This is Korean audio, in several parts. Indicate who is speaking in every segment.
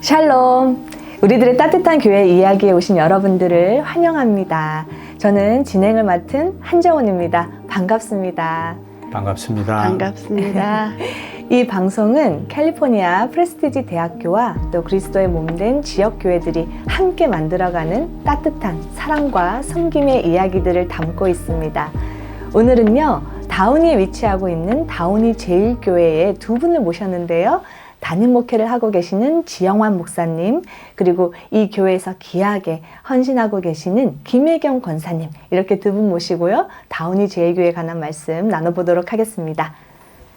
Speaker 1: 샬롬! 우리들의 따뜻한 교회 이야기에 오신 여러분들을 환영합니다. 저는 진행을 맡은 한정훈입니다. 반갑습니다.
Speaker 2: 반갑습니다.
Speaker 3: 반갑습니다.
Speaker 1: 이 방송은 캘리포니아 프레스티지 대학교와 또 그리스도의 몸된 지역교회들이 함께 만들어가는 따뜻한 사랑과 섬김의 이야기들을 담고 있습니다. 오늘은요, 다운이에 위치하고 있는 다운이 제일교회의 두 분을 모셨는데요. 담임 목회를 하고 계시는 지영환 목사님, 그리고 이 교회에서 귀하게 헌신하고 계시는 김혜경 권사님, 이렇게 두 분 모시고요. 다운이 제일교회에 관한 말씀 나눠보도록 하겠습니다.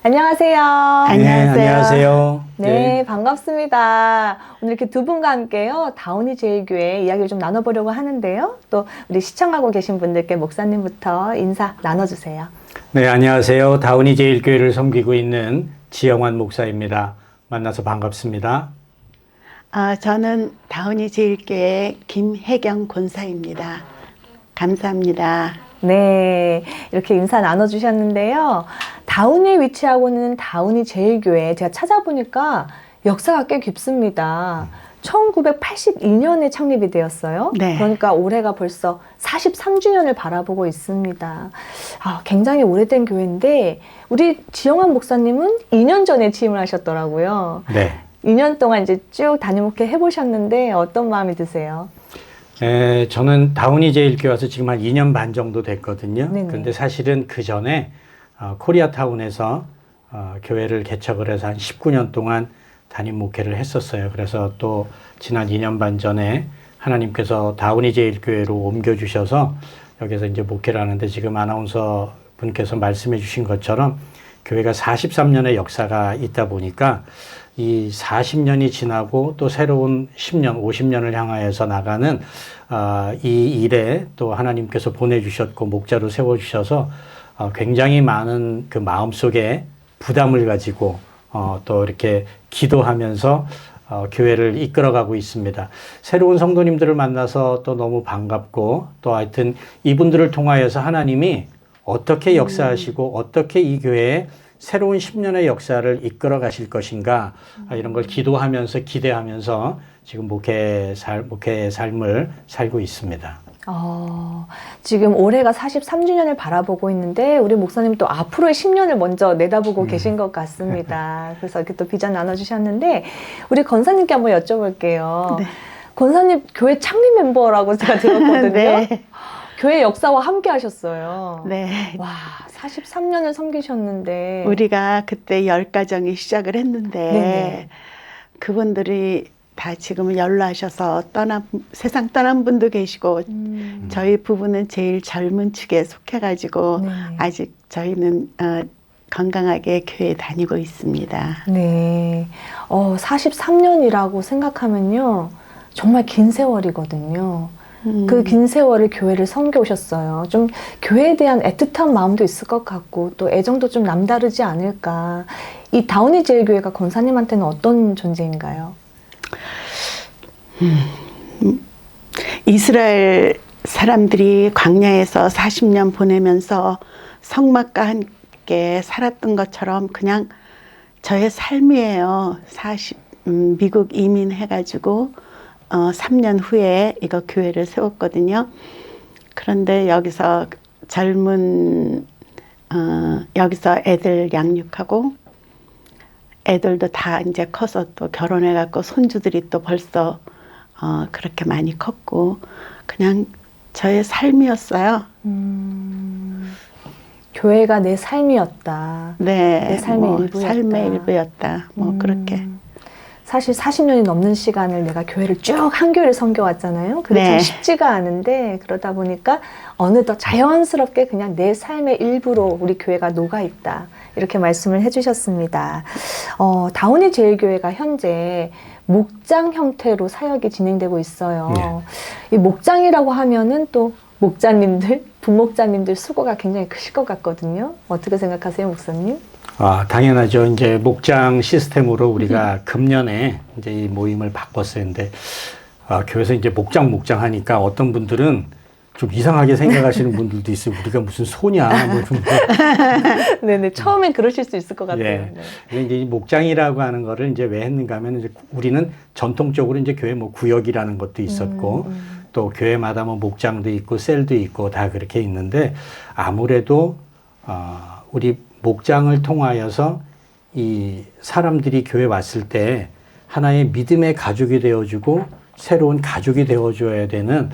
Speaker 1: 안녕하세요.
Speaker 3: 안녕하세요.
Speaker 2: 안녕하세요.
Speaker 1: 네, 반갑습니다. 오늘 이렇게 두 분과 함께요, 다운이 제일교회 이야기를 좀 나눠보려고 하는데요. 또 우리 시청하고 계신 분들께 목사님부터 인사 나눠주세요.
Speaker 2: 네, 안녕하세요. 다운이 제일교회를 섬기고 있는 지영환 목사입니다. 만나서 반갑습니다.
Speaker 3: 저는 다운이 제일교회 김혜경 권사입니다. 감사합니다.
Speaker 1: 네, 이렇게 인사 나눠주셨는데요. 다운이에 위치하고 있는 다운이 제일교회, 제가 찾아보니까 역사가 꽤 깊습니다. 1982년에 창립이 되었어요.
Speaker 3: 네.
Speaker 1: 그러니까 올해가 벌써 43주년을 바라보고 있습니다. 굉장히 오래된 교회인데 우리 지영환 목사님은 2년 전에 취임을 하셨더라고요.
Speaker 2: 네.
Speaker 1: 2년 동안 이제 쭉 담임 목회 해보셨는데 어떤 마음이 드세요?
Speaker 2: 저는 다운이 제일교회 와서 지금 한 2년 반 정도 됐거든요.
Speaker 1: 네네.
Speaker 2: 근데 사실은 그 전에 코리아타운에서 교회를 개척을 해서 한 19년 동안 담임 목회를 했었어요. 그래서 또 지난 2년 반 전에 하나님께서 다운이 제일교회로 옮겨주셔서 여기서 이제 목회를 하는데, 지금 아나운서 분께서 말씀해 주신 것처럼 교회가 43년의 역사가 있다 보니까 이 40년이 지나고 또 새로운 10년, 50년을 향하여서 나가는 이 일에 또 하나님께서 보내주셨고 목자로 세워주셔서 굉장히 많은 그 마음속에 부담을 가지고 또 이렇게 기도하면서 교회를 이끌어가고 있습니다. 새로운 성도님들을 만나서 또 너무 반갑고, 또 하여튼 이분들을 통하여서 하나님이 어떻게 역사하시고 어떻게 이 교회에 새로운 10년의 역사를 이끌어 가실 것인가, 이런 걸 기도하면서 기대하면서 지금 목회의 삶을 살고 있습니다.
Speaker 1: 지금 올해가 43주년을 바라보고 있는데 우리 목사님 또 앞으로의 10년을 먼저 내다보고 계신 것 같습니다. 그래서 이렇게 또 비전 나눠주셨는데 우리 권사님께 한번 여쭤볼게요.
Speaker 3: 네.
Speaker 1: 권사님 교회 창립 멤버라고 제가 들었거든요.
Speaker 3: 네.
Speaker 1: 교회 역사와 함께 하셨어요.
Speaker 3: 네.
Speaker 1: 와, 43년을 섬기셨는데.
Speaker 3: 우리가 그때 10가정이 시작을 했는데
Speaker 1: 네네.
Speaker 3: 그분들이 다 지금은 연로하셔서 세상 떠난 분도 계시고 저희 부부는 제일 젊은 축에 속해가지고
Speaker 1: 네.
Speaker 3: 아직 저희는 건강하게 교회 다니고 있습니다.
Speaker 1: 네. 43년이라고 생각하면요. 정말 긴 세월이거든요. 그 긴 세월을 교회를 섬겨오셨어요. 좀 교회에 대한 애틋한 마음도 있을 것 같고 또 애정도 좀 남다르지 않을까. 이 다운이 제일교회가 권사님한테는 어떤 존재인가요?
Speaker 3: 이스라엘 사람들이 광야에서 40년 보내면서 성막과 함께 살았던 것처럼 그냥 저의 삶이에요. 미국 이민해가지고 3년 후에 이거 교회를 세웠거든요. 그런데 여기서 여기서 애들 양육하고 애들도 다 이제 커서 또 결혼해갖고 손주들이 또 벌써 그렇게 많이 컸고 그냥 저의 삶이었어요.
Speaker 1: 교회가 내 삶이었다.
Speaker 3: 네,
Speaker 1: 내 삶의 일부였다.
Speaker 3: 삶의 일부였다. 그렇게.
Speaker 1: 사실 40년이 넘는 시간을 내가 교회를 쭉 한 교회를 섬겨왔잖아요. 그게 참
Speaker 3: 네.
Speaker 1: 쉽지가 않은데 그러다 보니까 어느덧 자연스럽게 그냥 내 삶의 일부로 우리 교회가 녹아있다. 이렇게 말씀을 해주셨습니다. 다운이 제일교회가 현재 목장 형태로 사역이 진행되고 있어요.
Speaker 2: 네.
Speaker 1: 이 목장이라고 하면은 또 목자님들, 부목자님들 수고가 굉장히 크실 것 같거든요. 어떻게 생각하세요, 목사님?
Speaker 2: 당연하죠. 이제 목장 시스템으로 우리가 금년에 이제 이 모임을 바꿨어요. 근데 교회에서 이제 목장 하니까 어떤 분들은 좀 이상하게 생각하시는 분들도 있어요. 우리가 무슨 소냐? 뭐 좀.
Speaker 1: 네네. 처음엔 그러실 수 있을 것 같아요.
Speaker 2: 예.
Speaker 1: 네.
Speaker 2: 이제 이 목장이라고 하는 거를 이제 왜 했는가 하면 이제 우리는 전통적으로 이제 교회 뭐 구역이라는 것도 있었고 또 교회마다 뭐 목장도 있고 셀도 있고 다 그렇게 있는데 아무래도 우리 목장을 통하여서 이 사람들이 교회 왔을 때 하나의 믿음의 가족이 되어주고 새로운 가족이 되어줘야 되는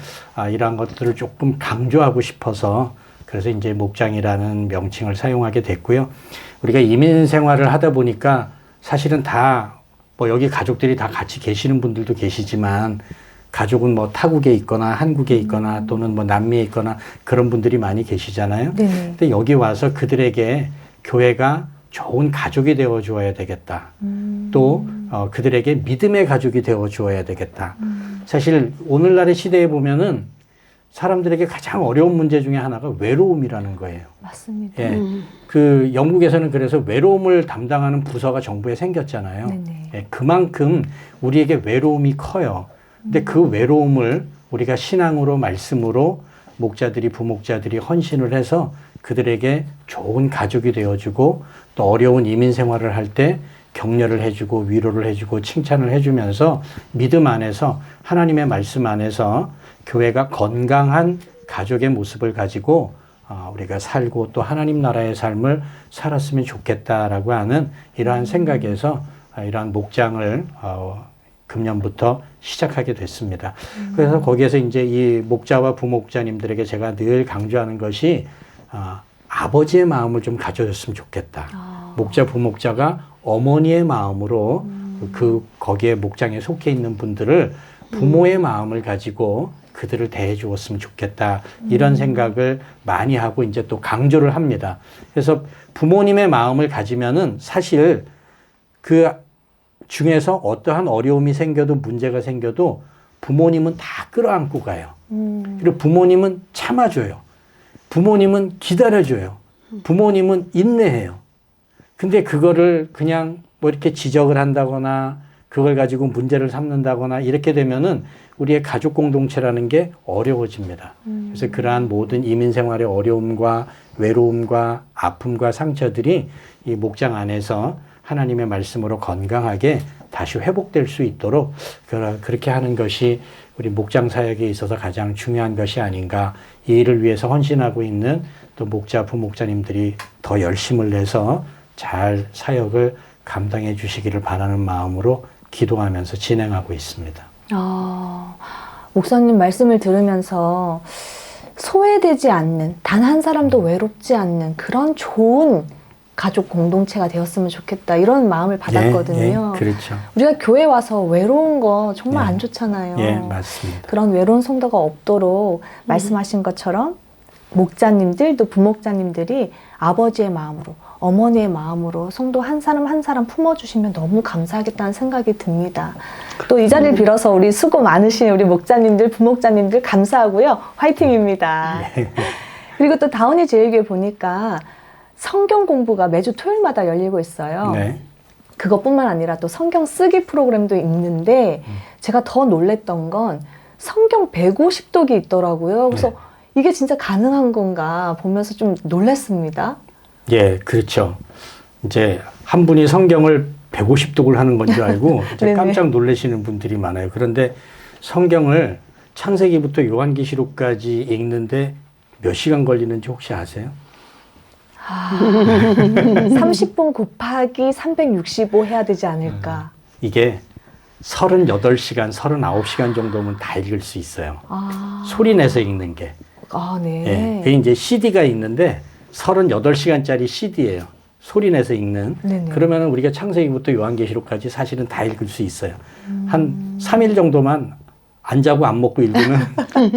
Speaker 2: 이러한 것들을 조금 강조하고 싶어서 그래서 이제 목장이라는 명칭을 사용하게 됐고요. 우리가 이민 생활을 하다 보니까 사실은 다 뭐 여기 가족들이 다 같이 계시는 분들도 계시지만 가족은 뭐 타국에 있거나 한국에 있거나 또는 뭐 남미에 있거나 그런 분들이 많이 계시잖아요.
Speaker 1: 네.
Speaker 2: 근데 여기 와서 그들에게 교회가 좋은 가족이 되어 주어야 되겠다. 또 그들에게 믿음의 가족이 되어 주어야 되겠다. 사실 오늘날의 시대에 보면은 사람들에게 가장 어려운 문제 중에 하나가 외로움이라는 거예요.
Speaker 1: 맞습니다.
Speaker 2: 예. 그 영국에서는 그래서 외로움을 담당하는 부서가 정부에 생겼잖아요.
Speaker 1: 네네.
Speaker 2: 예, 그만큼 우리에게 외로움이 커요. 근데 그 외로움을 우리가 신앙으로 말씀으로 목자들이 부목자들이 헌신을 해서 그들에게 좋은 가족이 되어주고 또 어려운 이민 생활을 할 때 격려를 해주고 위로를 해주고 칭찬을 해주면서 믿음 안에서 하나님의 말씀 안에서 교회가 건강한 가족의 모습을 가지고 우리가 살고 또 하나님 나라의 삶을 살았으면 좋겠다라고 하는 이러한 생각에서 이러한 목장을 금년부터 시작하게 됐습니다. 그래서 거기에서 이제 이 목자와 부목자님들에게 제가 늘 강조하는 것이 아버지의 마음을 좀 가져줬으면 좋겠다. 목자, 부목자가 어머니의 마음으로 거기에 목장에 속해 있는 분들을 부모의 마음을 가지고 그들을 대해 주었으면 좋겠다. 이런 생각을 많이 하고 이제 또 강조를 합니다. 그래서 부모님의 마음을 가지면은 사실 그 중에서 어떠한 어려움이 생겨도 문제가 생겨도 부모님은 다 끌어안고 가요. 그리고 부모님은 참아줘요. 부모님은 기다려줘요. 부모님은 인내해요. 근데 그거를 그냥 뭐 이렇게 지적을 한다거나 그걸 가지고 문제를 삼는다거나 이렇게 되면은 우리의 가족 공동체라는 게 어려워집니다. 그래서 그러한 모든 이민 생활의 어려움과 외로움과 아픔과 상처들이 이 목장 안에서 하나님의 말씀으로 건강하게 다시 회복될 수 있도록 그렇게 하는 것이 우리 목장 사역에 있어서 가장 중요한 것이 아닌가. 이 일을 위해서 헌신하고 있는 또 목자, 부목자님들이 더 열심을 내서 잘 사역을 감당해 주시기를 바라는 마음으로 기도하면서 진행하고 있습니다.
Speaker 1: 목사님 말씀을 들으면서 소외되지 않는, 단 한 사람도 외롭지 않는 그런 좋은 가족 공동체가 되었으면 좋겠다. 이런 마음을 받았거든요.
Speaker 2: 예, 그렇죠.
Speaker 1: 우리가 교회 와서 외로운 거 정말
Speaker 2: 예.
Speaker 1: 안 좋잖아요.
Speaker 2: 예, 맞습니다.
Speaker 1: 그런 외로운 성도가 없도록 말씀하신 것처럼 목자님들 또 부목자님들이 아버지의 마음으로 어머니의 마음으로 성도 한 사람 한 사람 품어주시면 너무 감사하겠다는 생각이 듭니다. 또 이 자리를 빌어서 우리 수고 많으신 우리 목자님들 부목자님들 감사하고요. 화이팅입니다. 그리고 또 다운이 제일교회 보니까 성경 공부가 매주 토요일마다 열리고 있어요.
Speaker 2: 네.
Speaker 1: 그것뿐만 아니라 또 성경 쓰기 프로그램도 있는데 제가 더 놀랬던 건 성경 150독이 있더라고요. 그래서
Speaker 2: 네.
Speaker 1: 이게 진짜 가능한 건가 보면서 좀 놀랐습니다.
Speaker 2: 예, 그렇죠. 이제 한 분이 성경을 150독을 하는 건 줄 알고 이제
Speaker 1: 네네.
Speaker 2: 깜짝 놀라시는 분들이 많아요. 그런데 성경을 창세기부터 요한계시록까지 읽는데 몇 시간 걸리는지 혹시 아세요?
Speaker 1: 30분 곱하기 365 해야 되지 않을까.
Speaker 2: 이게 38시간, 39시간 정도면 다 읽을 수 있어요. 소리 내서 읽는 게.
Speaker 1: 네.
Speaker 2: 예, 그게 이제 CD가 있는데 38시간짜리 CD예요. 소리 내서 읽는.
Speaker 1: 네네.
Speaker 2: 그러면 우리가 창세기부터 요한계시록까지 사실은 다 읽을 수 있어요. 한 3일 정도만 안 자고 안 먹고 읽으면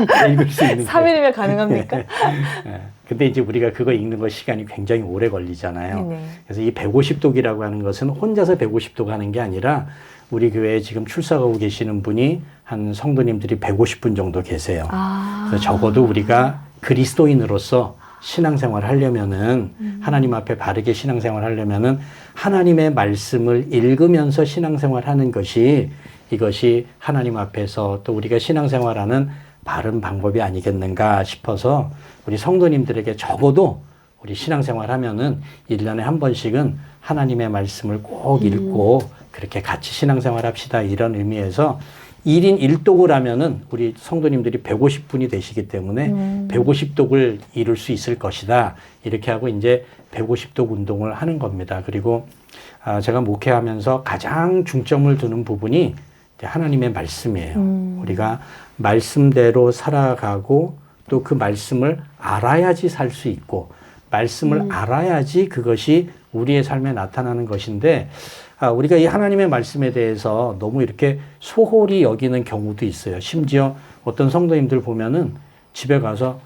Speaker 2: 다 읽을 수 있는
Speaker 1: 3일이면 가능합니까?
Speaker 2: 예. 근데 이제 우리가 그거 읽는 거 시간이 굉장히 오래 걸리잖아요.
Speaker 1: 네네.
Speaker 2: 그래서 이 150독이라고 하는 것은 혼자서 150독 하는 게 아니라 우리 교회에 지금 출석하고 계시는 분이 한 성도님들이 150분 정도 계세요. 그래서 적어도 우리가 그리스도인으로서 신앙생활을 하려면은 하나님 앞에 바르게 신앙생활을 하려면은 하나님의 말씀을 읽으면서 신앙생활을 하는 것이 이것이 하나님 앞에서 또 우리가 신앙생활하는 바른 방법이 아니겠는가 싶어서 우리 성도님들에게 적어도 우리 신앙생활 하면은 1년에 한 번씩은 하나님의 말씀을 꼭 읽고 그렇게 같이 신앙생활 합시다. 이런 의미에서 1인 1독을 하면은 우리 성도님들이 150분이 되시기 때문에 150독을 이룰 수 있을 것이다. 이렇게 하고 이제 150독 운동을 하는 겁니다. 그리고 제가 목회하면서 가장 중점을 두는 부분이 하나님의 말씀이에요. 우리가 말씀대로 살아가고 또 그 말씀을 알아야지 살 수 있고 말씀을 알아야지 그것이 우리의 삶에 나타나는 것인데 우리가 이 하나님의 말씀에 대해서 너무 이렇게 소홀히 여기는 경우도 있어요. 심지어 어떤 성도님들 보면은 집에 가서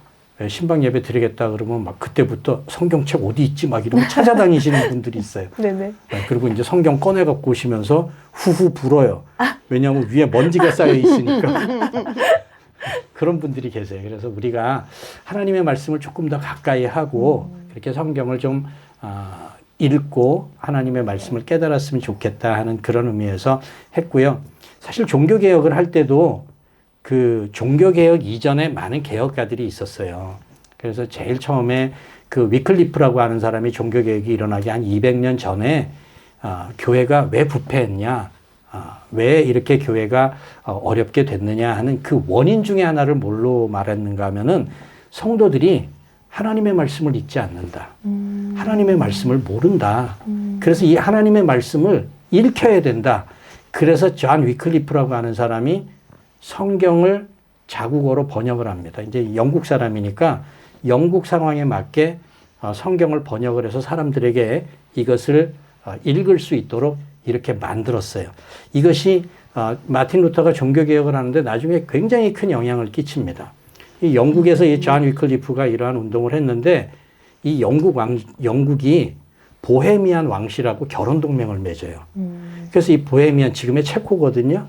Speaker 2: 신방 예배 드리겠다 그러면 막 그때부터 성경책 어디 있지 막 이러고 찾아다니시는 분들이 있어요.
Speaker 1: 네네.
Speaker 2: 그리고 이제 성경 꺼내 갖고 오시면서 후후 불어요. 왜냐하면 위에 먼지가 쌓여 있으니까. 그런 분들이 계세요. 그래서 우리가 하나님의 말씀을 조금 더 가까이 하고 그렇게 성경을 좀 읽고 하나님의 말씀을 깨달았으면 좋겠다 하는 그런 의미에서 했고요. 사실 종교개혁을 할 때도 그 종교개혁 이전에 많은 개혁가들이 있었어요. 그래서 제일 처음에 그 위클리프라고 하는 사람이 종교개혁이 일어나기 한 200년 전에 교회가 왜 부패했냐, 왜 이렇게 교회가 어렵게 됐느냐 하는 그 원인 중에 하나를 뭘로 말했는가 하면은 성도들이 하나님의 말씀을 읽지 않는다. 하나님의 말씀을 모른다. 그래서 이 하나님의 말씀을 읽혀야 된다. 그래서 존 위클리프라고 하는 사람이 성경을 자국어로 번역을 합니다. 이제 영국 사람이니까 영국 상황에 맞게 성경을 번역을 해서 사람들에게 이것을 읽을 수 있도록 이렇게 만들었어요. 이것이 마틴 루터가 종교개혁을 하는데 나중에 굉장히 큰 영향을 끼칩니다. 이 영국에서 이 존 위클리프가 이러한 운동을 했는데 이 영국이 보헤미안 왕실하고 결혼 동맹을 맺어요. 그래서 이 보헤미안 지금의 체코거든요.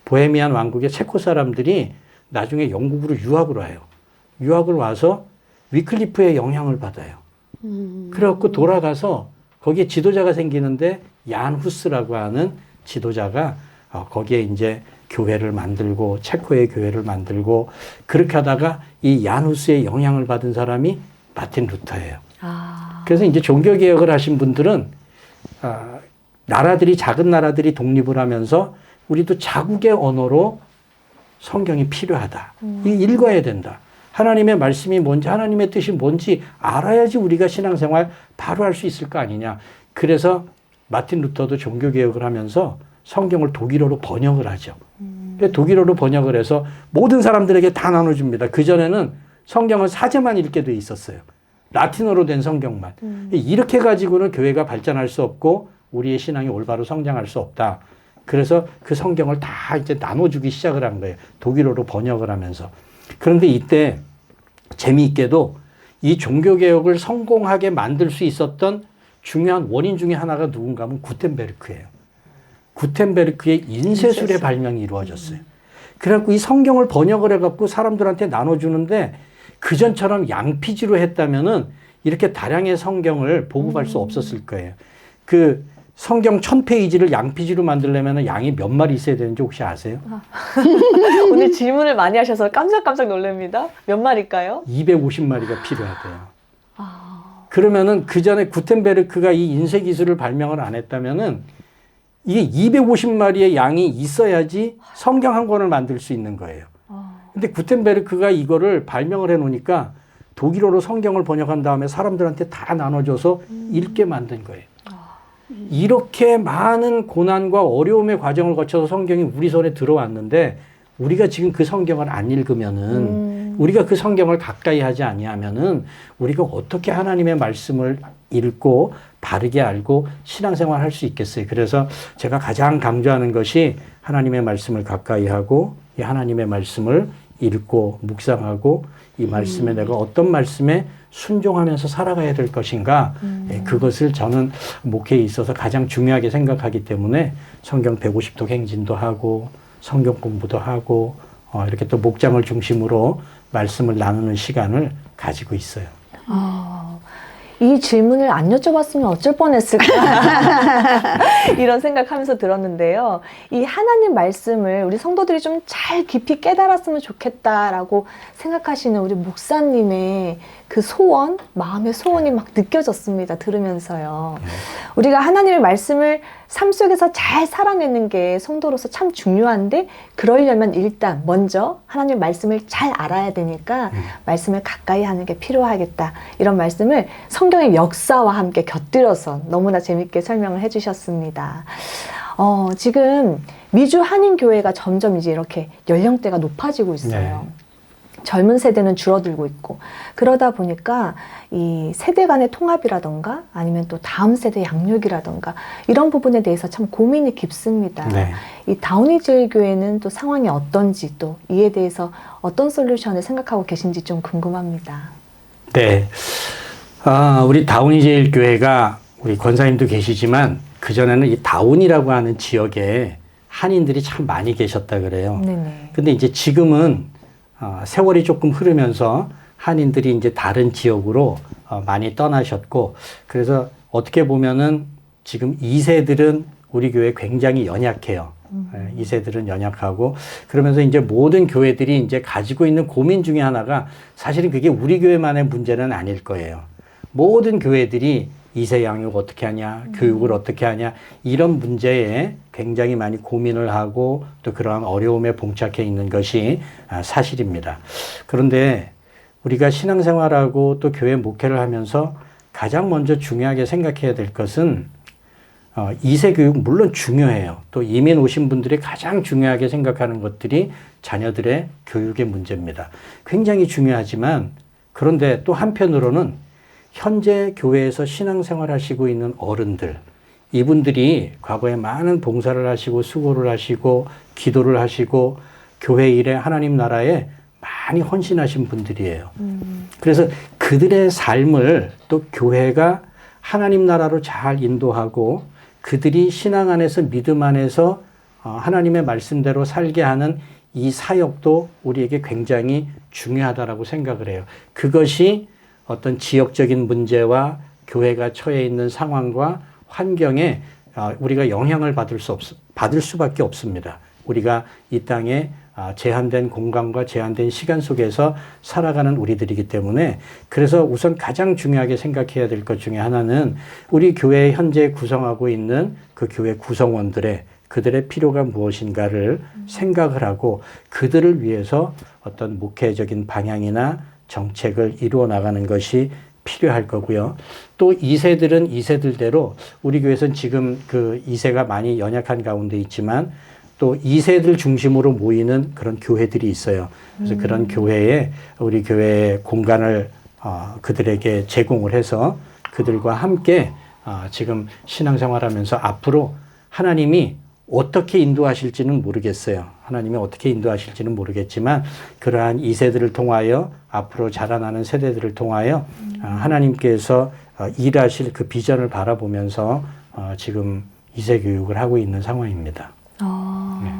Speaker 2: 보헤미안 왕국의 체코 사람들이 나중에 영국으로 유학을 와요. 유학을 와서 위클리프의 영향을 받아요. 그래갖고 돌아가서 거기에 지도자가 생기는데 얀 후스라고 하는 지도자가 거기에 이제 교회를 만들고 체코의 교회를 만들고 그렇게 하다가 이 얀 후스의 영향을 받은 사람이 마틴 루터예요. 그래서 이제 종교개혁을 하신 분들은 나라들이 작은 나라들이 독립을 하면서 우리도 자국의 언어로 성경이 필요하다. 읽어야 된다. 하나님의 말씀이 뭔지 하나님의 뜻이 뭔지 알아야지 우리가 신앙생활 바로 할 수 있을 거 아니냐. 그래서 마틴 루터도 종교개혁을 하면서 성경을 독일어로 번역을 하죠. 독일어로 번역을 해서 모든 사람들에게 다 나눠줍니다. 그전에는 성경은 사제만 읽게 돼 있었어요. 라틴어로 된 성경만. 이렇게 가지고는 교회가 발전할 수 없고 우리의 신앙이 올바로 성장할 수 없다. 그래서 그 성경을 다 이제 나눠주기 시작을 한 거예요. 독일어로 번역을 하면서. 그런데 이때 재미있게도 이 종교개혁을 성공하게 만들 수 있었던 중요한 원인 중에 하나가 누군가 하면 구텐베르크예요. 구텐베르크의 인쇄술의 발명이 이루어졌어요. 그래갖고 이 성경을 번역을 해갖고 사람들한테 나눠주는데 그전처럼 양피지로 했다면은 이렇게 다량의 성경을 보급할 수 없었을 거예요. 그 성경 1000페이지를 양피지로 만들려면 양이 몇 마리 있어야 되는지 혹시 아세요?
Speaker 1: 오늘 질문을 많이 하셔서 깜짝깜짝 놀랍니다. 몇 마리일까요?
Speaker 2: 250마리가 필요하대요. 그러면은 그 전에 구텐베르크가 이 인쇄 기술을 발명을 안 했다면은 이게 250마리의 양이 있어야지 성경 한 권을 만들 수 있는 거예요. 근데 구텐베르크가 이거를 발명을 해 놓으니까 독일어로 성경을 번역한 다음에 사람들한테 다 나눠줘서 읽게 만든 거예요. 이렇게 많은 고난과 어려움의 과정을 거쳐서 성경이 우리 손에 들어왔는데 우리가 지금 그 성경을 안 읽으면은 우리가 그 성경을 가까이 하지 아니하면은 우리가 어떻게 하나님의 말씀을 읽고 바르게 알고 신앙생활 할 수 있겠어요. 그래서 제가 가장 강조하는 것이 하나님의 말씀을 가까이 하고 이 하나님의 말씀을 읽고 묵상하고 이 말씀에 내가 어떤 말씀에 순종하면서 살아가야 될 것인가 그것을 저는 목회에 있어서 가장 중요하게 생각하기 때문에 성경 150도 행진도 하고 성경 공부도 하고 이렇게 또 목장을 중심으로 말씀을 나누는 시간을 가지고 있어요.
Speaker 1: 이 질문을 안 여쭤봤으면 어쩔 뻔했을까 이런 생각하면서 들었는데요. 이 하나님 말씀을 우리 성도들이 좀 잘 깊이 깨달았으면 좋겠다라고 생각하시는 우리 목사님의 그 소원, 마음의 소원이 막 느껴졌습니다. 들으면서요. 우리가 하나님의 말씀을 삶 속에서 잘 살아내는 게 성도로서 참 중요한데, 그러려면 일단 먼저 하나님의 말씀을 잘 알아야 되니까 말씀을 가까이 하는 게 필요하겠다. 이런 말씀을 성경의 역사와 함께 곁들여서 너무나 재밌게 설명을 해주셨습니다. 지금 미주 한인교회가 점점 이제 이렇게 연령대가 높아지고 있어요.
Speaker 2: 네.
Speaker 1: 젊은 세대는 줄어들고 있고, 그러다 보니까 이 세대 간의 통합이라던가 아니면 또 다음 세대 양육이라던가 이런 부분에 대해서 참 고민이 깊습니다.
Speaker 2: 네.
Speaker 1: 이 다운이제일교회는 또 상황이 어떤지, 또 이에 대해서 어떤 솔루션을 생각하고 계신지 좀 궁금합니다.
Speaker 2: 네. 우리 다운이제일교회가 우리 권사님도 계시지만 그전에는 이 다운이라고 하는 지역에 한인들이 참 많이 계셨다 그래요.
Speaker 1: 네네.
Speaker 2: 근데 이제 지금은 세월이 조금 흐르면서 한인들이 이제 다른 지역으로 많이 떠나셨고, 그래서 어떻게 보면은 지금 2세들은 우리 교회 굉장히 연약해요. 2세들은 연약하고, 그러면서 이제 모든 교회들이 이제 가지고 있는 고민 중에 하나가, 사실은 그게 우리 교회만의 문제는 아닐 거예요. 모든 교회들이 2세 양육 어떻게 하냐, 교육을 어떻게 하냐, 이런 문제에 굉장히 많이 고민을 하고 또 그러한 어려움에 봉착해 있는 것이 사실입니다. 그런데 우리가 신앙생활하고 또 교회 목회를 하면서 가장 먼저 중요하게 생각해야 될 것은 2세 교육 물론 중요해요. 또 이민 오신 분들이 가장 중요하게 생각하는 것들이 자녀들의 교육의 문제입니다. 굉장히 중요하지만, 그런데 또 한편으로는 현재 교회에서 신앙생활 하시고 있는 어른들, 이분들이 과거에 많은 봉사를 하시고 수고를 하시고 기도를 하시고 교회 일에 하나님 나라에 많이 헌신하신 분들이에요. 그래서 그들의 삶을 또 교회가 하나님 나라로 잘 인도하고 그들이 신앙 안에서 믿음 안에서 하나님의 말씀대로 살게 하는 이 사역도 우리에게 굉장히 중요하다라고 생각을 해요. 그것이 어떤 지역적인 문제와 교회가 처해 있는 상황과 환경에 우리가 영향을 받을 수밖에 없습니다. 우리가 이 땅에 제한된 공간과 제한된 시간 속에서 살아가는 우리들이기 때문에, 그래서 우선 가장 중요하게 생각해야 될 것 중에 하나는 우리 교회에 현재 구성하고 있는 그 교회 구성원들의 그들의 필요가 무엇인가를 생각을 하고 그들을 위해서 어떤 목회적인 방향이나 정책을 이루어 나가는 것이 필요할 거고요. 또 2세들은 2세들대로 우리 교회에서는 지금 그 2세가 많이 연약한 가운데 있지만 또 2세들 중심으로 모이는 그런 교회들이 있어요. 그래서 그런 교회에 우리 교회의 공간을 그들에게 제공을 해서 그들과 함께 지금 신앙생활하면서 앞으로 하나님이 어떻게 인도하실지는 모르겠어요. 하나님이 어떻게 인도하실지는 모르겠지만 그러한 2세들을 통하여 앞으로 자라나는 세대들을 통하여 하나님께서 일하실 그 비전을 바라보면서 지금 2세 교육을 하고 있는 상황입니다. 네.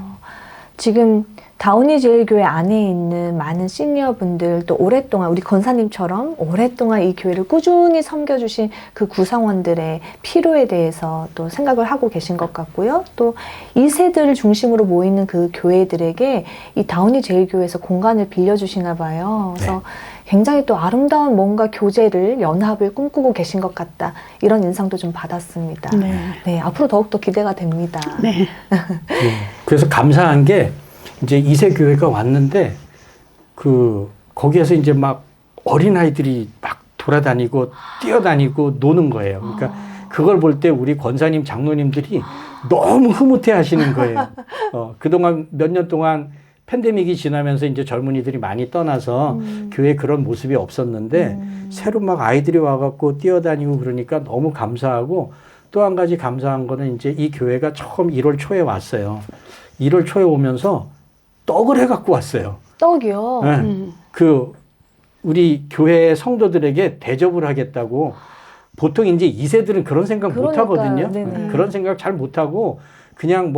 Speaker 1: 지금 다운이제일교회 안에 있는 많은 시니어분들, 또 오랫동안 우리 권사님처럼 오랫동안 이 교회를 꾸준히 섬겨주신 그 구성원들의 필요에 대해서 또 생각을 하고 계신 것 같고요. 또 2세들을 중심으로 모이는 그 교회들에게 이 다운이제일교회에서 공간을 빌려주시나 봐요. 그래서 굉장히 또 아름다운 뭔가 교제를, 연합을 꿈꾸고 계신 것 같다. 이런 인상도 좀 받았습니다. 네, 앞으로 더욱더 기대가 됩니다.
Speaker 3: 네.
Speaker 2: 그래서 감사한 게 이제 2세 교회가 왔는데 거기에서 이제 막 어린아이들이 막 돌아다니고 뛰어다니고 노는 거예요. 그러니까 그걸 볼 때 우리 권사님, 장로님들이 너무 흐뭇해 하시는 거예요. 그동안 몇 년 동안 팬데믹이 지나면서 이제 젊은이들이 많이 떠나서 교회에 그런 모습이 없었는데 새로 막 아이들이 와갖고 뛰어다니고 그러니까 너무 감사하고, 또 한 가지 감사한 거는 이제 이 교회가 처음 1월 초에 왔어요. 1월 초에 오면서 떡을 해갖고 왔어요.
Speaker 1: 떡이요?
Speaker 2: 네. 우리 교회 성도들에게 대접을 하겠다고. 보통 이제 2세들은 그런 생각 못 하거든요. 그런 생각 잘 못 하고 그냥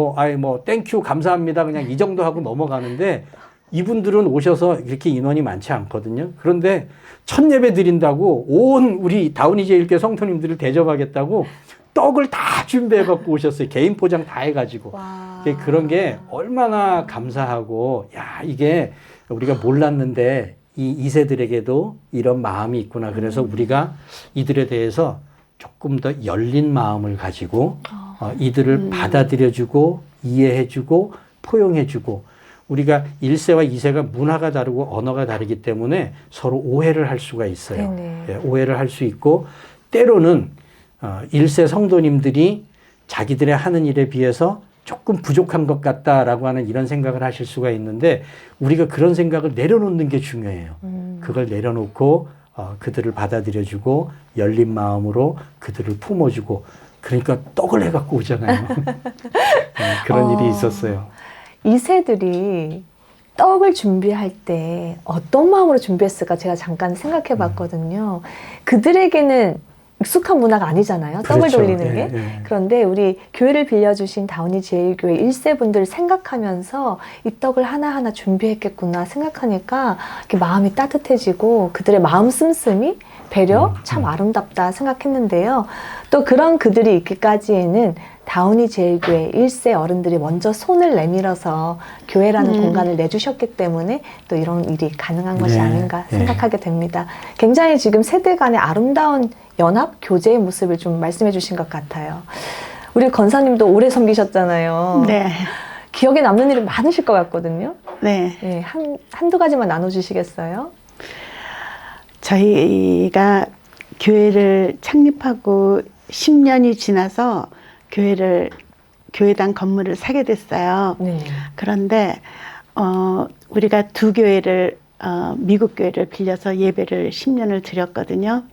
Speaker 2: 땡큐 감사합니다 그냥 이 정도 하고 넘어가는데, 이분들은 오셔서 이렇게 인원이 많지 않거든요. 그런데 첫 예배 드린다고 온 우리 다운이 제일교회 성도님들을 대접하겠다고 떡을 다 준비해 갖고 오셨어요. 개인 포장 다 해가지고.
Speaker 1: 와.
Speaker 2: 그런 게 얼마나 감사하고, 야, 이게 우리가 몰랐는데 이 2세들에게도 이런 마음이 있구나. 그래서 우리가 이들에 대해서 조금 더 열린 마음을 가지고 이들을 받아들여주고 이해해주고 포용해주고, 우리가 1세와 2세가 문화가 다르고 언어가 다르기 때문에 서로 오해를 할 수가 있어요.
Speaker 1: 네네.
Speaker 2: 예, 오해를 할 수 있고, 때로는 1세 성도님들이 자기들의 하는 일에 비해서 조금 부족한 것 같다라고 하는 이런 생각을 하실 수가 있는데, 우리가 그런 생각을 내려놓는 게 중요해요. 그걸 내려놓고 그들을 받아들여주고 열린 마음으로 그들을 품어주고, 그러니까 떡을 해갖고 오잖아요. 그런 일이 있었어요.
Speaker 1: 2세들이 떡을 준비할 때 어떤 마음으로 준비했을까 제가 잠깐 생각해 봤거든요. 그들에게는 익숙한 문화가 아니잖아요. 떡을
Speaker 2: 그렇죠.
Speaker 1: 돌리는 게.
Speaker 2: 예, 예.
Speaker 1: 그런데 우리 교회를 빌려주신 다운이 제일교회 1세 분들을 생각하면서 이 떡을 하나하나 준비했겠구나 생각하니까 이렇게 마음이 따뜻해지고 그들의 마음 씀씀이 배려 참 아름답다 생각했는데요. 또 그런 그들이 있기까지에는 다운이 제일교회 1세 어른들이 먼저 손을 내밀어서 교회라는 공간을 내주셨기 때문에 또 이런 일이 가능한 것이
Speaker 2: 네,
Speaker 1: 아닌가
Speaker 2: 네.
Speaker 1: 생각하게 됩니다. 굉장히 지금 세대 간의 아름다운 연합, 교제의 모습을 좀 말씀해 주신 것 같아요. 우리 권사님도 오래 섬기셨잖아요.
Speaker 3: 네.
Speaker 1: 기억에 남는 일이 많으실 것 같거든요.
Speaker 3: 네.
Speaker 1: 네, 한두 가지만 나눠주시겠어요?
Speaker 3: 저희가 교회를 창립하고 10년이 지나서 교회당 건물을 사게 됐어요.
Speaker 1: 네.
Speaker 3: 그런데 우리가 두 교회를 미국 교회를 빌려서 예배를 10년을 드렸거든요.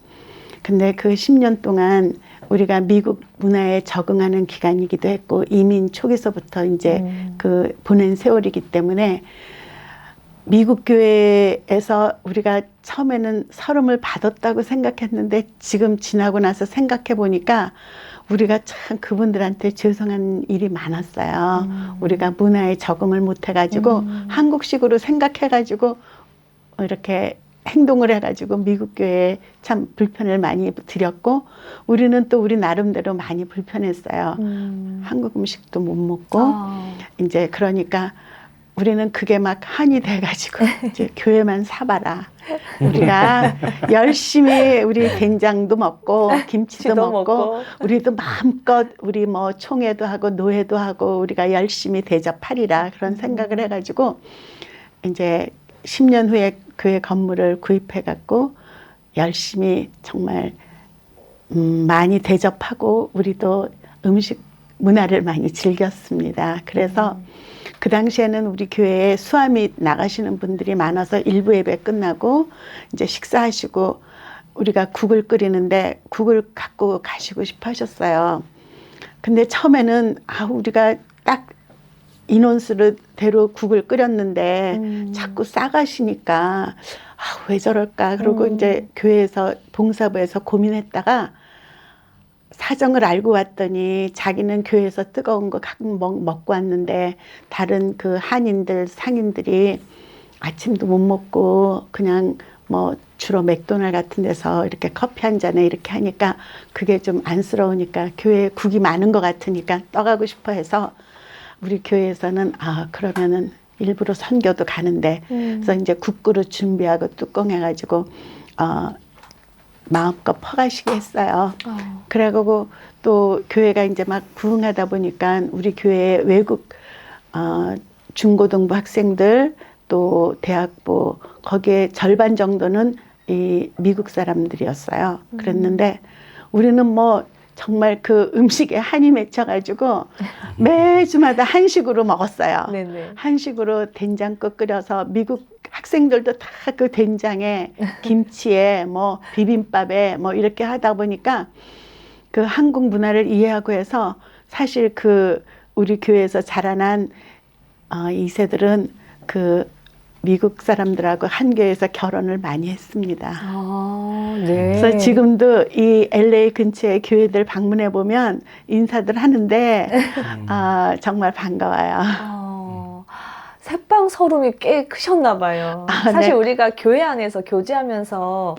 Speaker 3: 근데 그 10년 동안 우리가 미국 문화에 적응하는 기간이기도 했고, 이민 초기서부터 이제 그 보낸 세월이기 때문에 미국 교회에서 우리가 처음에는 서름을 받았다고 생각했는데, 지금 지나고 나서 생각해 보니까 우리가 참 그분들한테 죄송한 일이 많았어요. 우리가 문화에 적응을 못 해가지고 한국식으로 생각해가지고 이렇게 행동을 해가지고 미국 교회에 참 불편을 많이 드렸고, 우리는 또 우리 나름대로 많이 불편했어요. 한국 음식도 못 먹고 이제 그러니까 우리는 그게 막 한이 돼가지고 이제 교회만 사봐라. 우리가 열심히 우리 된장도 먹고 김치도 먹고 우리도 마음껏 우리 뭐 총회도 하고 노회도 하고 우리가 열심히 대접하리라, 그런 생각을 해가지고 이제 10년 후에 교회 건물을 구입해갖고 열심히 정말 많이 대접하고 우리도 음식 문화를 많이 즐겼습니다. 그래서 그 당시에는 우리 교회에 수암이 나가시는 분들이 많아서 일부 예배 끝나고 이제 식사하시고 우리가 국을 끓이는데 국을 갖고 가시고 싶어 하셨어요. 근데 처음에는 우리가 딱 인원수대로 국을 끓였는데 자꾸 싸가시니까 왜 저럴까 그러고 이제 교회에서 봉사부에서 고민했다가 사정을 알고 왔더니 자기는 교회에서 뜨거운 거 가끔 먹고 왔는데 다른 그 한인들 상인들이 아침도 못 먹고 그냥 뭐 주로 맥도날드 같은 데서 이렇게 커피 한 잔에 이렇게 하니까 그게 좀 안쓰러우니까 교회에 국이 많은 것 같으니까 떠가고 싶어 해서 우리 교회에서는 그러면은 일부러 선교도 가는데 그래서 이제 국그릇 준비하고 뚜껑 해가지고 마음껏 퍼가시게 했어요. 그래가지고 또 교회가 이제 막 부흥하다 보니까 우리 교회 외국 중고등부 학생들 또 대학부 거기에 절반 정도는 이 미국 사람들이었어요. 그랬는데 우리는 뭐 정말 그 음식에 한이 맺혀가지고 매주마다 한식으로 먹었어요.
Speaker 1: 네네.
Speaker 3: 한식으로 된장국 끓여서 미국 학생들도 다 그 된장에 김치에 뭐 비빔밥에 뭐 이렇게 하다 보니까 그 한국 문화를 이해하고 해서 사실 그 우리 교회에서 자라난 2세들은 그 미국 사람들하고 한 교회에서 결혼을 많이 했습니다.
Speaker 1: 네.
Speaker 3: 그래서 지금도 이 LA 근처에 교회들 방문해 보면 인사들 하는데 정말 반가워요.
Speaker 1: 새빵 서름이 꽤 크셨나 봐요.
Speaker 3: 아,
Speaker 1: 사실
Speaker 3: 네.
Speaker 1: 우리가 교회 안에서 교제하면서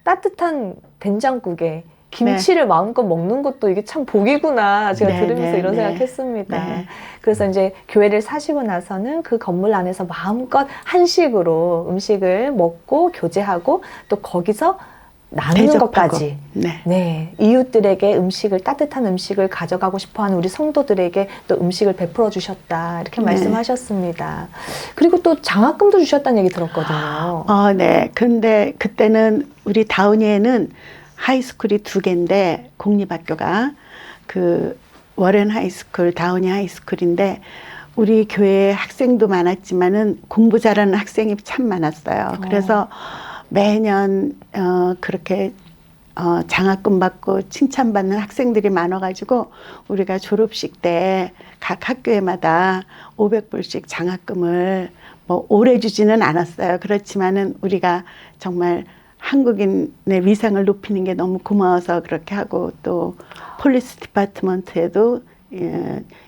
Speaker 1: 따뜻한 된장국에 김치를 마음껏 먹는 것도 이게 참 복이구나. 제가
Speaker 3: 네,
Speaker 1: 들으면서
Speaker 3: 네,
Speaker 1: 이런
Speaker 3: 네.
Speaker 1: 생각했습니다.
Speaker 3: 네.
Speaker 1: 그래서 이제 교회를 사시고 나서는 그 건물 안에서 마음껏 한식으로 음식을 먹고 교제하고 또 거기서 나누는
Speaker 3: 대접하고.
Speaker 1: 것까지.
Speaker 3: 네.
Speaker 1: 네, 이웃들에게 음식을, 따뜻한 음식을 가져가고 싶어 하는 우리 성도들에게 또 음식을 베풀어 주셨다. 이렇게
Speaker 3: 네.
Speaker 1: 말씀하셨습니다. 그리고 또 장학금도 주셨다는 얘기 들었거든요.
Speaker 3: 네. 근데 그때는 우리 다운이에는 하이스쿨이 2개인데 공립학교가 그 워렌 하이스쿨, 다운이 하이스쿨인데 우리 교회 학생도 많았지만은 공부 잘하는 학생이 참 많았어요. 그래서 매년 그렇게 장학금 받고 칭찬받는 학생들이 많아가지고 우리가 졸업식 때 각 학교에마다 500불씩 장학금을 뭐 오래 주지는 않았어요. 그렇지만은 우리가 정말 한국인의 위상을 높이는 게 너무 고마워서 그렇게 하고 또 폴리스 디파트먼트에도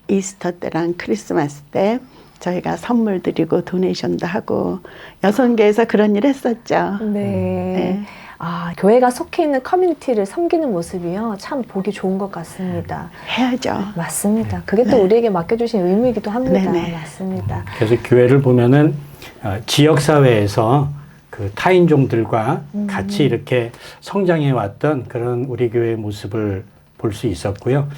Speaker 3: 이스터 때랑 크리스마스 때 저희가 선물 드리고 도네이션도 하고 여성계에서 그런 일 했었죠.
Speaker 1: 네.
Speaker 3: 네.
Speaker 1: 아, 교회가 속해 있는 커뮤니티를 섬기는 모습이요. 참 보기 좋은 것 같습니다.
Speaker 3: 해야죠.
Speaker 1: 맞습니다. 그게 또
Speaker 3: 네.
Speaker 1: 우리에게 맡겨주신 의무이기도 합니다.
Speaker 3: 네네.
Speaker 1: 맞습니다.
Speaker 2: 그래서 교회를 보면은 지역 사회에서 그 타인종들과 같이 이렇게 성장해 왔던 그런 우리 교회의 모습을 볼 수 있었고요.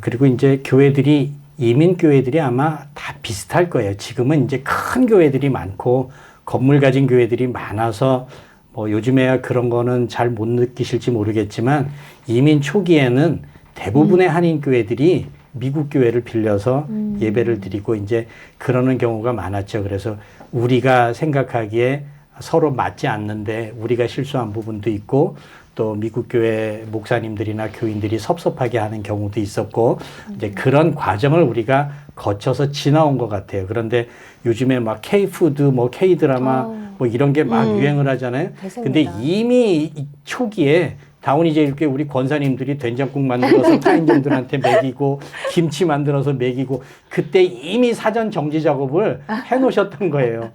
Speaker 2: 그리고 이제 교회들이 이민 교회들이 아마 다 비슷할 거예요. 지금은 이제 큰 교회들이 많고 건물 가진 교회들이 많아서 뭐 요즘에야 그런 거는 잘 못 느끼실지 모르겠지만 이민 초기에는 대부분의 한인 교회들이 미국 교회를 빌려서 예배를 드리고 이제 그러는 경우가 많았죠. 그래서 우리가 생각하기에 서로 맞지 않는데 우리가 실수한 부분도 있고 또 미국 교회 목사님들이나 교인들이 섭섭하게 하는 경우도 있었고 이제 그런 과정을 우리가 거쳐서 지나온 것 같아요. 그런데 요즘에 막 K-푸드, 뭐 K-드라마 뭐 이런 게 막 유행을 하잖아요. 근데
Speaker 1: 대세입니다.
Speaker 2: 이미 이 초기에 다운이 제일교회 우리 권사님들이 된장국 만들어서 타인종들한테 먹이고 김치 만들어서 먹이고 그때 이미 사전 정지 작업을 해놓으셨던 거예요.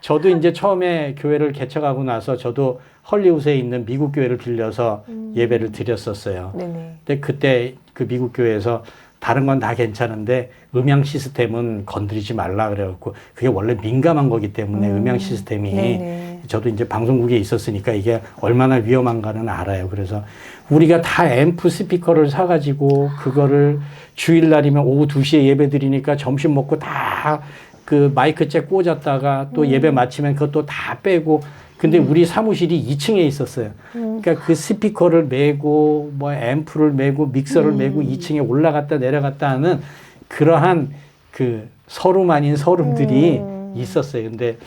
Speaker 2: 저도 이제 처음에 교회를 개척하고 나서 저도 헐리우드에 있는 미국 교회를 빌려서 예배를 드렸었어요.
Speaker 1: 네네.
Speaker 2: 근데 그때 그 미국 교회에서 다른 건 다 괜찮은데 음향 시스템은 건드리지 말라 그래갖고 그게 원래 민감한 거기 때문에 음향 시스템이
Speaker 1: 네네.
Speaker 2: 저도 이제 방송국에 있었으니까 이게 얼마나 위험한가는 알아요. 그래서 우리가 다 앰프 스피커를 사가지고 그거를 주일날이면 오후 2시에 예배 드리니까 점심 먹고 다 그 마이크 잭 꽂았다가 또 예배 마치면 그것도 다 빼고 근데 우리 사무실이 2층에 있었어요. 그러니까 그 스피커를 메고 뭐 앰프를 메고 믹서를 메고 2층에 올라갔다 내려갔다 하는 그러한 그 서름 아닌 서름들이 있었어요. 근데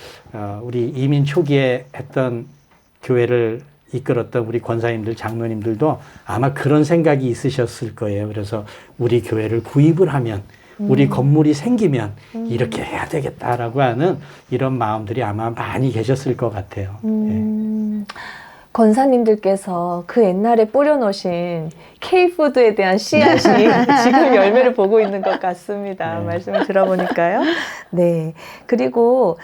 Speaker 2: 우리 이민 초기에 했던 교회를 이끌었던 우리 권사님들, 장로님들도 아마 그런 생각이 있으셨을 거예요. 그래서 우리 교회를 구입을 하면 우리 건물이 생기면 이렇게 해야 되겠다라고 하는 이런 마음들이 아마 많이 계셨을 것 같아요.
Speaker 1: 권사님들께서 그 옛날에 뿌려놓으신 K푸드에 대한 씨앗이 지금 열매를 보고 있는 것 같습니다.
Speaker 2: 네.
Speaker 1: 말씀을 들어보니까요. 네. 그리고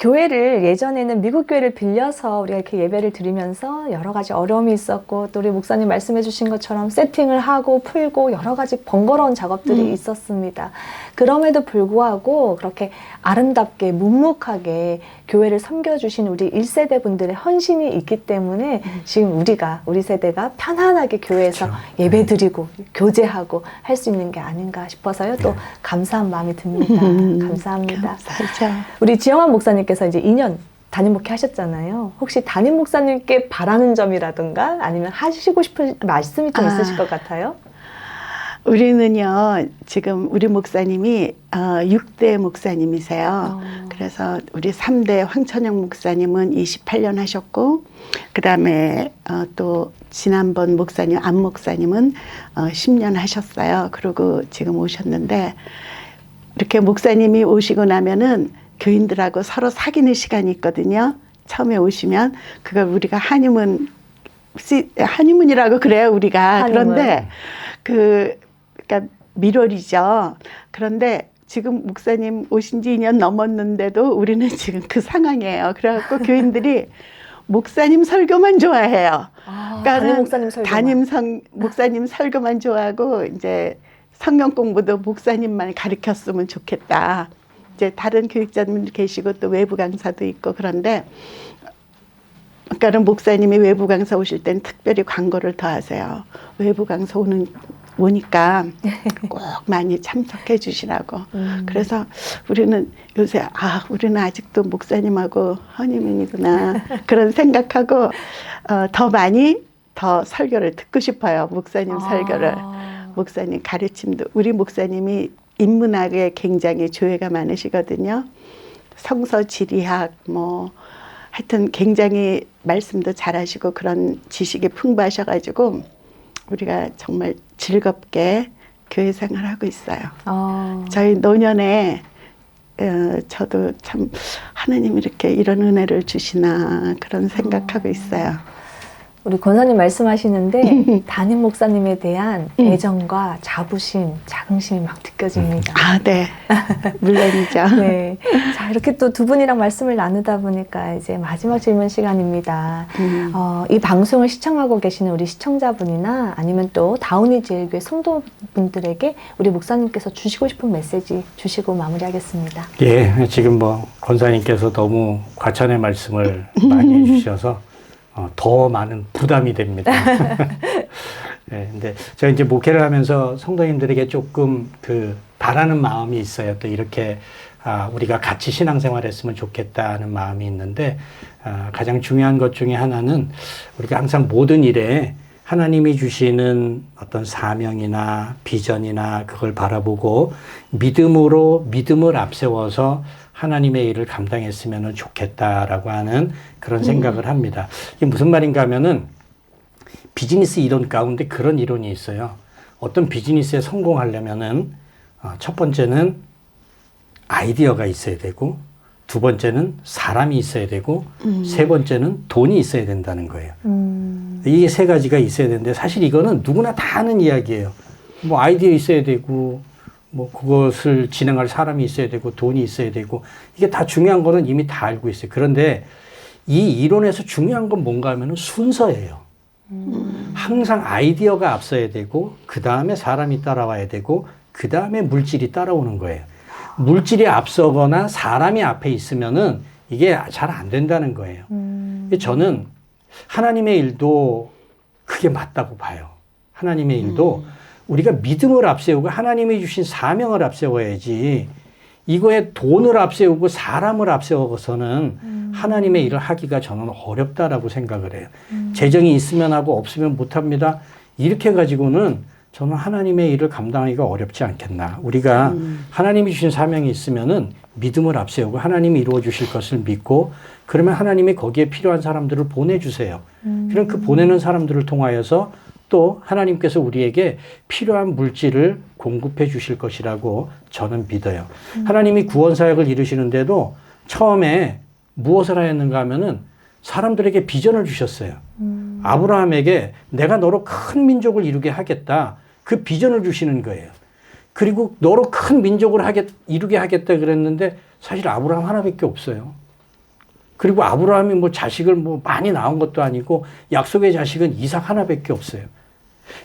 Speaker 1: 교회를 예전에는 미국 교회를 빌려서 우리가 이렇게 예배를 드리면서 여러 가지 어려움이 있었고 또 우리 목사님 말씀해 주신 것처럼 세팅을 하고 풀고 여러 가지 번거로운 작업들이 있었습니다. 그럼에도 불구하고 그렇게 아름답게 묵묵하게 교회를 섬겨주신 우리 1세대 분들의 헌신이 있기 때문에 지금 우리 세대가 편안하게 교회에서
Speaker 2: 그렇죠.
Speaker 1: 예배 드리고 교제하고 할 수 있는 게 아닌가 싶어서요. 또 감사한 마음이 듭니다. 감사합니다.
Speaker 3: 감사하죠.
Speaker 1: 우리 지영환 목사님께서 이제 2년 담임 목회 하셨잖아요. 혹시 담임 목사님께 바라는 점이라든가 아니면 하시고 싶은 말씀이 좀 있으실 것 같아요?
Speaker 3: 우리는요, 지금 우리 목사님이 6대 목사님이세요. 그래서 우리 3대 황천영 목사님은 28년 하셨고, 그 다음에 또 지난번 목사님, 안 목사님은 10년 하셨어요. 그리고 지금 오셨는데, 이렇게 목사님이 오시고 나면은 교인들하고 서로 사귀는 시간이 있거든요. 처음에 오시면, 그걸 우리가 한유문이라고 그래요, 우리가.
Speaker 1: 한유문.
Speaker 3: 그런데 그러니까 밀월이죠. 그런데 지금 목사님 오신 지 2년 넘었는데도 우리는 지금 그 상황이에요. 그래갖고 교인들이 목사님 설교만 좋아해요.
Speaker 1: 담임 목사님 설교만.
Speaker 3: 목사님 설교만 좋아하고 이제 성경 공부도 목사님만 가르쳤으면 좋겠다. 이제 다른 교육자분들 계시고 또 외부 강사도 있고 그런데 그러니까 목사님이 외부 강사 오실 때는 특별히 광고를 더 하세요. 외부 강사 오니까 꼭 많이 참석해 주시라고. 그래서 우리는 요새 우리는 아직도 목사님하고 허니문이구나 그런 생각하고 더 많이 더 설교를 듣고 싶어요. 목사님 설교를. 목사님 가르침도 우리 목사님이 인문학에 굉장히 조예가 많으시거든요. 성서 지리학 뭐 하여튼 굉장히 말씀도 잘하시고 그런 지식이 풍부하셔가지고 우리가 정말 즐겁게 교회 생활하고 있어요. 저희 노년에 저도 참 하나님이 이렇게 이런 은혜를 주시나 그런 생각하고 있어요.
Speaker 1: 우리 권사님 말씀하시는데 담임 목사님에 대한 애정과 자부심, 자긍심이 막 느껴집니다.
Speaker 3: 네. 물론이죠.
Speaker 1: 네. 자, 이렇게 또 두 분이랑 말씀을 나누다 보니까 이제 마지막 질문 시간입니다. 이 방송을 시청하고 계시는 우리 시청자분이나 아니면 또 다운이 제일교회 성도분들에게 우리 목사님께서 주시고 싶은 메시지 주시고 마무리하겠습니다.
Speaker 2: 예, 지금 뭐 권사님께서 너무 과찬의 말씀을 많이 해주셔서 더 많은 부담이 됩니다. 네, 근데 제가 이제 목회를 하면서 성도님들에게 조금 바라는 마음이 있어요. 또 이렇게 우리가 같이 신앙생활했으면 좋겠다는 마음이 있는데 가장 중요한 것 중에 하나는 우리가 항상 모든 일에 하나님이 주시는 어떤 사명이나 비전이나 그걸 바라보고 믿음을 앞세워서 하나님의 일을 감당했으면 좋겠다라고 하는 그런 생각을 합니다. 이게 무슨 말인가 하면은 비즈니스 이론 가운데 그런 이론이 있어요. 어떤 비즈니스에 성공하려면은 첫 번째는 아이디어가 있어야 되고 두 번째는 사람이 있어야 되고 세 번째는 돈이 있어야 된다는 거예요. 이게 세 가지가 있어야 되는데 사실 이거는 누구나 다 아는 이야기예요. 뭐 아이디어 있어야 되고 뭐 그것을 진행할 사람이 있어야 되고 돈이 있어야 되고 이게 다 중요한 거는 이미 다 알고 있어요. 그런데 이 이론에서 중요한 건 뭔가 하면은 순서예요. 항상 아이디어가 앞서야 되고 그 다음에 사람이 따라와야 되고 그 다음에 물질이 따라오는 거예요. 물질이 앞서거나 사람이 앞에 있으면은 이게 잘 안 된다는 거예요. 저는 하나님의 일도 그게 맞다고 봐요. 하나님의 일도 우리가 믿음을 앞세우고 하나님이 주신 사명을 앞세워야지 이거에 돈을 앞세우고 사람을 앞세워서는 하나님의 일을 하기가 저는 어렵다라고 생각을 해요. 재정이 있으면 하고 없으면 못합니다. 이렇게 가지고는 저는 하나님의 일을 감당하기가 어렵지 않겠나. 우리가 하나님이 주신 사명이 있으면은 믿음을 앞세우고 하나님이 이루어 주실 것을 믿고 그러면 하나님이 거기에 필요한 사람들을 보내주세요. 그럼 그 보내는 사람들을 통하여서 또 하나님께서 우리에게 필요한 물질을 공급해 주실 것이라고 저는 믿어요. 하나님이 구원 사역을 이루시는데도 처음에 무엇을 하였는가 하면은 사람들에게 비전을 주셨어요. 아브라함에게 내가 너로 큰 민족을 이루게 하겠다. 그 비전을 주시는 거예요. 그리고 너로 큰 민족을 이루게 하겠다 그랬는데 사실 아브라함 하나밖에 없어요. 그리고 아브라함이 뭐 자식을 뭐 많이 낳은 것도 아니고 약속의 자식은 이삭 하나밖에 없어요.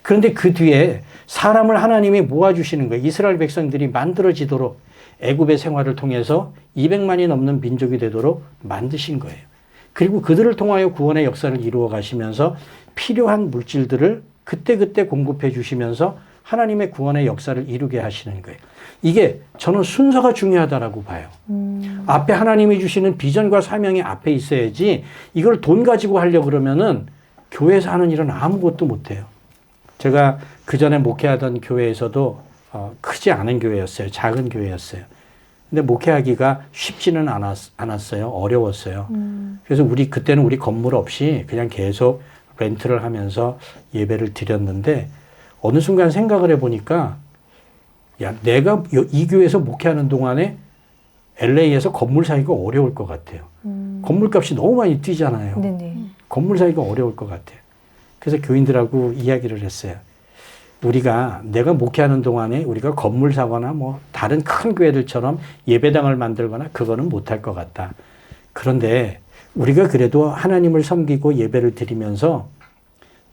Speaker 2: 그런데 그 뒤에 사람을 하나님이 모아주시는 거예요. 이스라엘 백성들이 만들어지도록 애굽의 생활을 통해서 200만이 넘는 민족이 되도록 만드신 거예요. 그리고 그들을 통하여 구원의 역사를 이루어 가시면서 필요한 물질들을 그때그때 공급해 주시면서 하나님의 구원의 역사를 이루게 하시는 거예요. 이게 저는 순서가 중요하다라고 봐요. 앞에 하나님이 주시는 비전과 사명이 앞에 있어야지 이걸 돈 가지고 하려고 그러면은 교회에서 하는 일은 아무것도 못해요. 제가 그 전에 목회하던 교회에서도 크지 않은 교회였어요. 작은 교회였어요. 근데 목회하기가 쉽지는 않았어요. 어려웠어요. 그래서 그때는 우리 건물 없이 그냥 계속 렌트를 하면서 예배를 드렸는데 어느 순간 생각을 해보니까 야, 내가 이 교회에서 목회하는 동안에 LA에서 건물 사기가 어려울 것 같아요. 건물값이 너무 많이 뛰잖아요.
Speaker 1: 네네.
Speaker 2: 건물 사기가 어려울 것 같아요. 그래서 교인들하고 이야기를 했어요. 우리가 내가 목회하는 동안에 우리가 건물 사거나 뭐 다른 큰 교회들처럼 예배당을 만들거나 그거는 못할 것 같다. 그런데 우리가 그래도 하나님을 섬기고 예배를 드리면서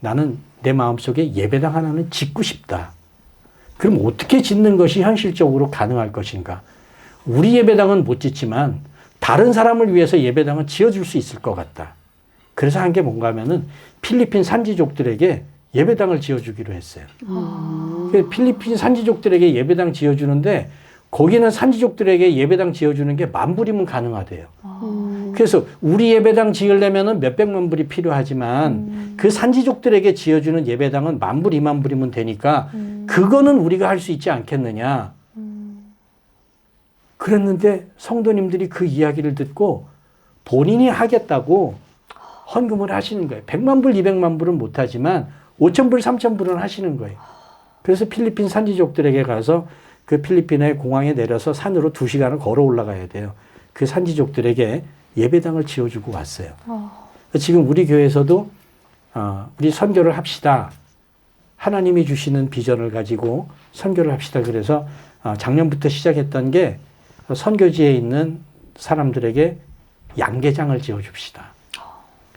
Speaker 2: 나는 내 마음속에 예배당 하나는 짓고 싶다. 그럼 어떻게 짓는 것이 현실적으로 가능할 것인가? 우리 예배당은 못 짓지만 다른 사람을 위해서 예배당은 지어줄 수 있을 것 같다. 그래서 한 게 뭔가 하면은 필리핀 산지족들에게 예배당을 지어주기로 했어요. 필리핀 산지족들에게 예배당 지어주는데 거기는 산지족들에게 예배당 지어주는 게 10,000불이면 가능하대요. 그래서 우리 예배당 지으려면은 몇백만 불이 필요하지만 그 산지족들에게 지어주는 예배당은 10,000불, 20,000불이면 되니까 그거는 우리가 할 수 있지 않겠느냐. 그랬는데 성도님들이 그 이야기를 듣고 본인이 하겠다고 헌금을 하시는 거예요. 100만 불, 200만 불은 못하지만 5,000불, 3,000불은 하시는 거예요. 그래서 필리핀 산지족들에게 가서 그 필리핀의 공항에 내려서 산으로 2시간을 걸어 올라가야 돼요. 그 산지족들에게 예배당을 지어주고 왔어요. 지금 우리 교회에서도 우리 선교를 합시다. 하나님이 주시는 비전을 가지고 선교를 합시다. 그래서 작년부터 시작했던 게 선교지에 있는 사람들에게 양계장을 지어줍시다.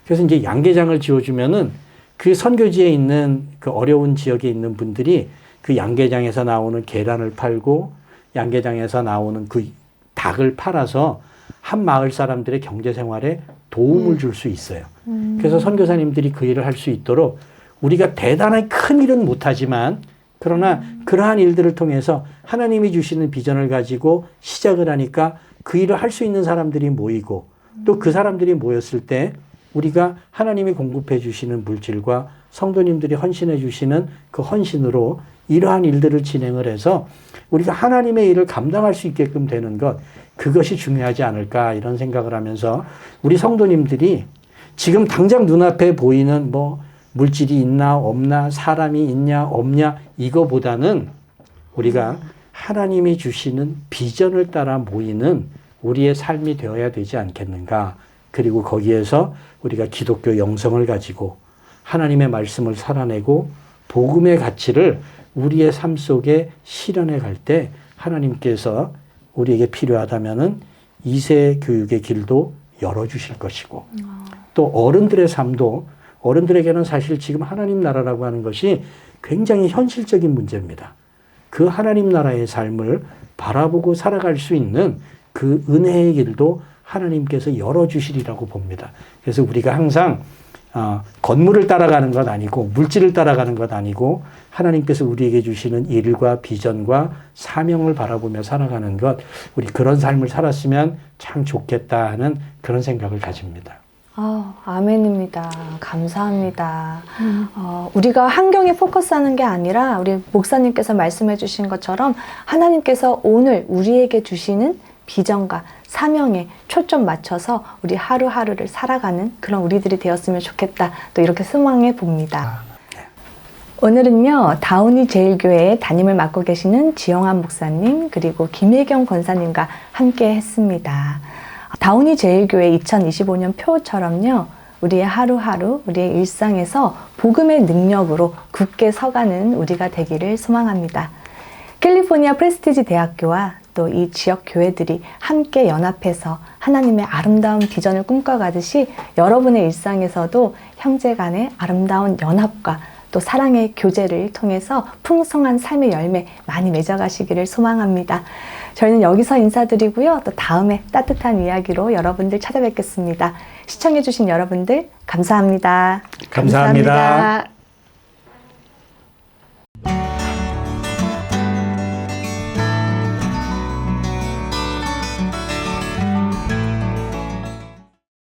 Speaker 2: 그래서 이제 양계장을 지어주면은 그 선교지에 있는 그 어려운 지역에 있는 분들이 그 양계장에서 나오는 계란을 팔고 양계장에서 나오는 그 닭을 팔아서 한 마을 사람들의 경제 생활에 도움을 줄 수 있어요. 그래서 선교사님들이 그 일을 할 수 있도록 우리가 대단한 큰 일은 못하지만 그러나 그러한 일들을 통해서 하나님이 주시는 비전을 가지고 시작을 하니까 그 일을 할 수 있는 사람들이 모이고 또 그 사람들이 모였을 때 우리가 하나님이 공급해 주시는 물질과 성도님들이 헌신해 주시는 그 헌신으로 이러한 일들을 진행을 해서 우리가 하나님의 일을 감당할 수 있게끔 되는 것, 그것이 중요하지 않을까 이런 생각을 하면서 우리 성도님들이 지금 당장 눈앞에 보이는 뭐 물질이 있나 없나 사람이 있냐 없냐 이거보다는 우리가 하나님이 주시는 비전을 따라 모이는 우리의 삶이 되어야 되지 않겠는가. 그리고 거기에서 우리가 기독교 영성을 가지고 하나님의 말씀을 살아내고 복음의 가치를 우리의 삶 속에 실현해 갈 때 하나님께서 우리에게 필요하다면은 2세 교육의 길도 열어주실 것이고 또 어른들의 삶도 어른들에게는 사실 지금 하나님 나라라고 하는 것이 굉장히 현실적인 문제입니다. 그 하나님 나라의 삶을 바라보고 살아갈 수 있는 그 은혜의 길도 하나님께서 열어주시리라고 봅니다. 그래서 우리가 항상 건물을 따라가는 것 아니고 물질을 따라가는 것 아니고 하나님께서 우리에게 주시는 일과 비전과 사명을 바라보며 살아가는 것, 우리 그런 삶을 살았으면 참 좋겠다 하는 그런 생각을 가집니다.
Speaker 1: 아멘입니다. 감사합니다. 우리가 환경에 포커스하는 게 아니라 우리 목사님께서 말씀해 주신 것처럼 하나님께서 오늘 우리에게 주시는 비전과 사명에 초점 맞춰서 우리 하루하루를 살아가는 그런 우리들이 되었으면 좋겠다. 또 이렇게 소망해 봅니다. 오늘은요, 다운이 제일교회의 담임을 맡고 계시는 지영환 목사님 그리고 김혜경 권사님과 함께 했습니다. 다운이 제일교회 2025년 표처럼요, 우리의 하루하루, 우리의 일상에서 복음의 능력으로 굳게 서가는 우리가 되기를 소망합니다. 캘리포니아 프레스티지 대학교와 또 이 지역 교회들이 함께 연합해서 하나님의 아름다운 비전을 꿈꿔가듯이 여러분의 일상에서도 형제 간의 아름다운 연합과 또 사랑의 교제를 통해서 풍성한 삶의 열매 많이 맺어가시기를 소망합니다. 저희는 여기서 인사드리고요. 또 다음에 따뜻한 이야기로 여러분들 찾아뵙겠습니다. 시청해주신 여러분들 감사합니다.
Speaker 2: 감사합니다.